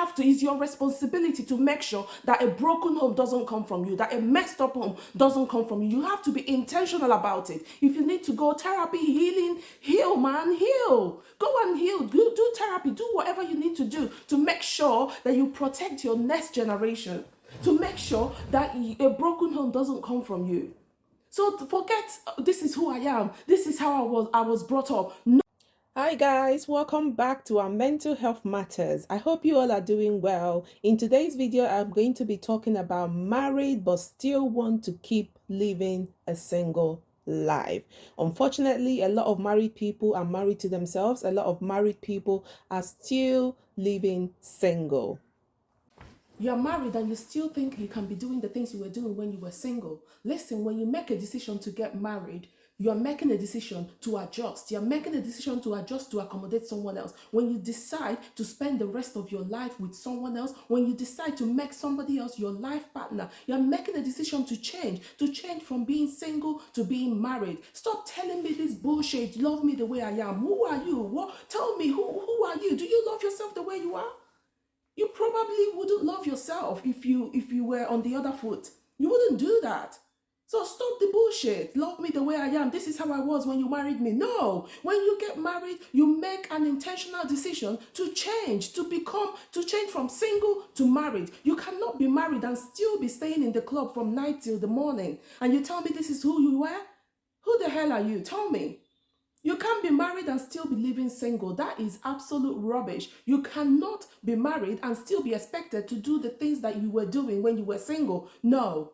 have to, it's your responsibility to make sure that a broken home doesn't come from you, that a messed up home doesn't come from you. You have to be intentional about it. If you need to go therapy, healing, heal, man, heal. Go and heal, do therapy, do whatever you need to do to make sure that you protect your next generation, to make sure that a broken home doesn't come from you. So forget, this is who I am, this is how I was brought up. No. Hi guys, welcome back to our mental health matters. I hope you all are doing well. In today's video, I'm going to be talking about married but still want to keep living a single life. Unfortunately, a lot of married people are married to themselves. A lot of married people are still living single. You're married and you still think you can be doing the things you were doing when you were single. Listen, when you make a decision to get married, you're making a decision to adjust. You're making a decision to adjust to accommodate someone else. When you decide to spend the rest of your life with someone else, when you decide to make somebody else your life partner, you're making a decision to change from being single to being married. Stop telling me this bullshit. Love me the way I am. Who are you? What? Tell me, who are you? Do you love yourself the way you are? You probably wouldn't love yourself if you were on the other foot. You wouldn't do that. So stop the bullshit. Love me the way I am. This is how I was when you married me. No. When you get married, you make an intentional decision to change, to change from single to married. You cannot be married and still be staying in the club from night till the morning. And you tell me this is who you were? Who the hell are you? Tell me. You can't be married and still be living single. That is absolute rubbish. You cannot be married and still be expected to do the things that you were doing when you were single. No.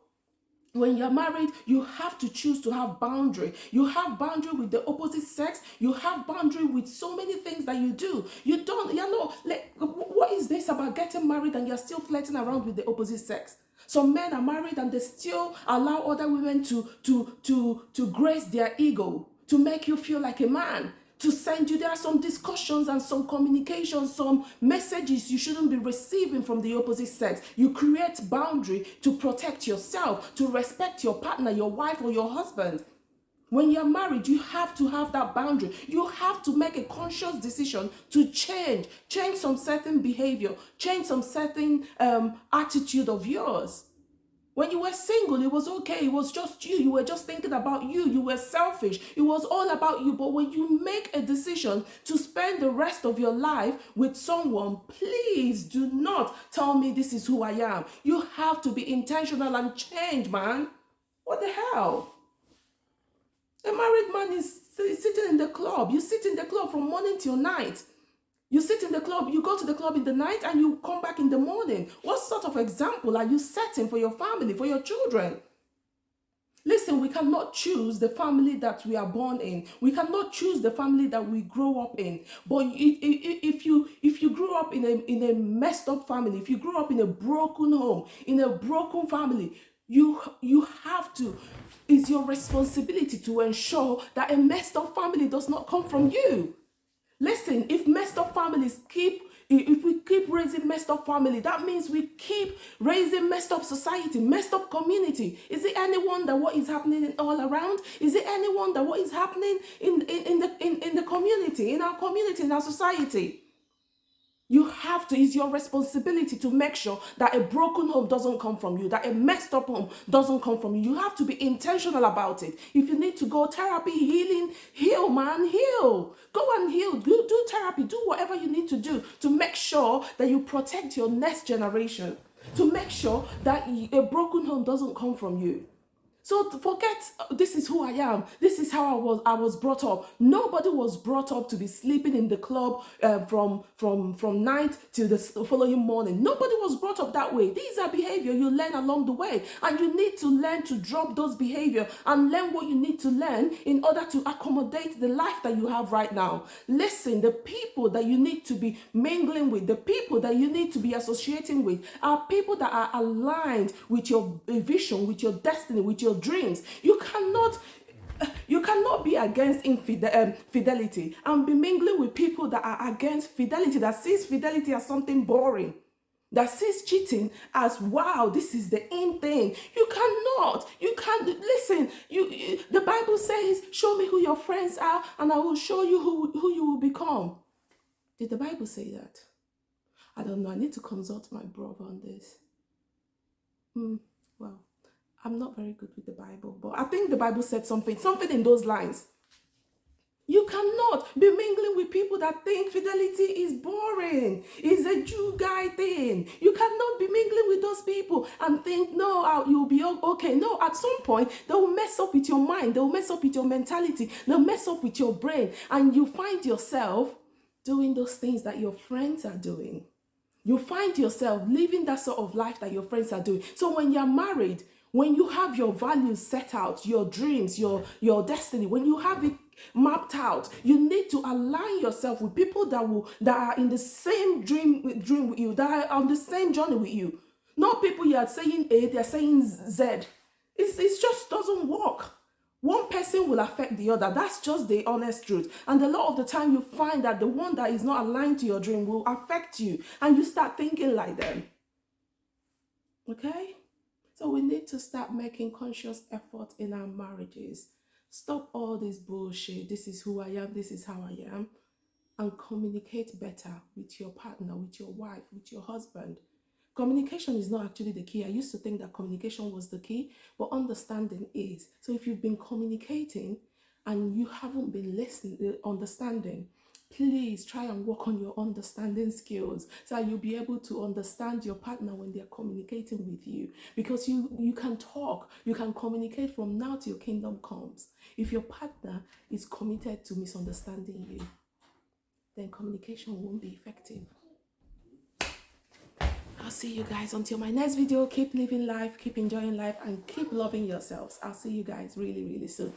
When you're married, you have to choose to have boundary. You have boundary with the opposite sex. You have boundary with so many things that you do. You know, like, what is this about getting married and you're still flirting around with the opposite sex? Some men are married and they still allow other women to grace their ego, to make you feel like a man, to send you, there are some discussions and some communications, some messages you shouldn't be receiving from the opposite sex. You create boundary to protect yourself, to respect your partner, your wife or your husband. When you're married, you have to have that boundary. You have to make a conscious decision to change some certain behavior, change some certain attitude of yours. When you were single, it was okay. It was just you. You were just thinking about you. You were selfish. It was all about you. But when you make a decision to spend the rest of your life with someone, please do not tell me this is who I am. You have to be intentional and change, man. What the hell? A married man is sitting in the club. You sit in the club from morning till night. You sit in the club, you go to the club in the night and you come back in the morning. What sort of example are you setting for your family, for your children? Listen, we cannot choose the family that we are born in. We cannot choose the family that we grow up in. But if you grew up in a messed up family, if you grew up in a broken home, in a broken family, you have to, it's your responsibility to ensure that a messed up family does not come from you. Listen, if messed up families if we keep raising messed up family, that means we keep raising messed up society, messed up community. Is it any wonder what is happening all around? Is it any wonder what is happening in the community, in our society? You have to, it's your responsibility to make sure that a broken home doesn't come from you, that a messed up home doesn't come from you. You have to be intentional about it. If you need to go therapy, healing, heal, man, heal. Go and heal, do therapy, do whatever you need to do to make sure that you protect your next generation, to make sure that a broken home doesn't come from you. So forget, this is who I am. This is how I was brought up. Nobody was brought up to be sleeping in the club from night till the following morning. Nobody was brought up that way. These are behavior you learn along the way. And you need to learn to drop those behavior and learn what you need to learn in order to accommodate the life that you have right now. Listen, the people that you need to be mingling with, the people that you need to be associating with are people that are aligned with your vision, with your destiny, with your dreams. You cannot be against fidelity and be mingling with people that are against fidelity, that sees fidelity as something boring, that sees cheating as, wow, this is the in thing. You can't listen. The Bible says, show me who your friends are and I will show you who you will become. Did the Bible say that? I don't know. I need to consult my brother on this. Well, I'm not very good with the Bible, but I think the Bible said something in those lines. You cannot be mingling with people that think fidelity is boring. It's a Jew guy thing. You cannot be mingling with those people and think, no, you'll be okay. No, at some point, they will mess up with your mind. They will mess up with your mentality. They'll mess up with your brain. And you find yourself doing those things that your friends are doing. You find yourself living that sort of life that your friends are doing. So when you're married, when you have your values set out, your dreams, your destiny, when you have it mapped out, you need to align yourself with people that are in the same dream with you, that are on the same journey with you. Not people you are saying A, they're saying Z. It just doesn't work. One person will affect the other. That's just the honest truth. And a lot of the time you find that the one that is not aligned to your dream will affect you, and you start thinking like them. Okay? So we need to start making conscious effort in our marriages. Stop all this bullshit. This is who I am. This is how I am. And communicate better with your partner, with your wife, with your husband. Communication is not actually the key. I used to think that communication was the key, but understanding is. So if you've been communicating and you haven't been understanding, please try and work on your understanding skills so that you'll be able to understand your partner when they're communicating with you. Because you can talk, you can communicate from now till your kingdom comes. If your partner is committed to misunderstanding you, then communication won't be effective. I'll see you guys until my next video. Keep living life, keep enjoying life, and keep loving yourselves. I'll see you guys really, really soon.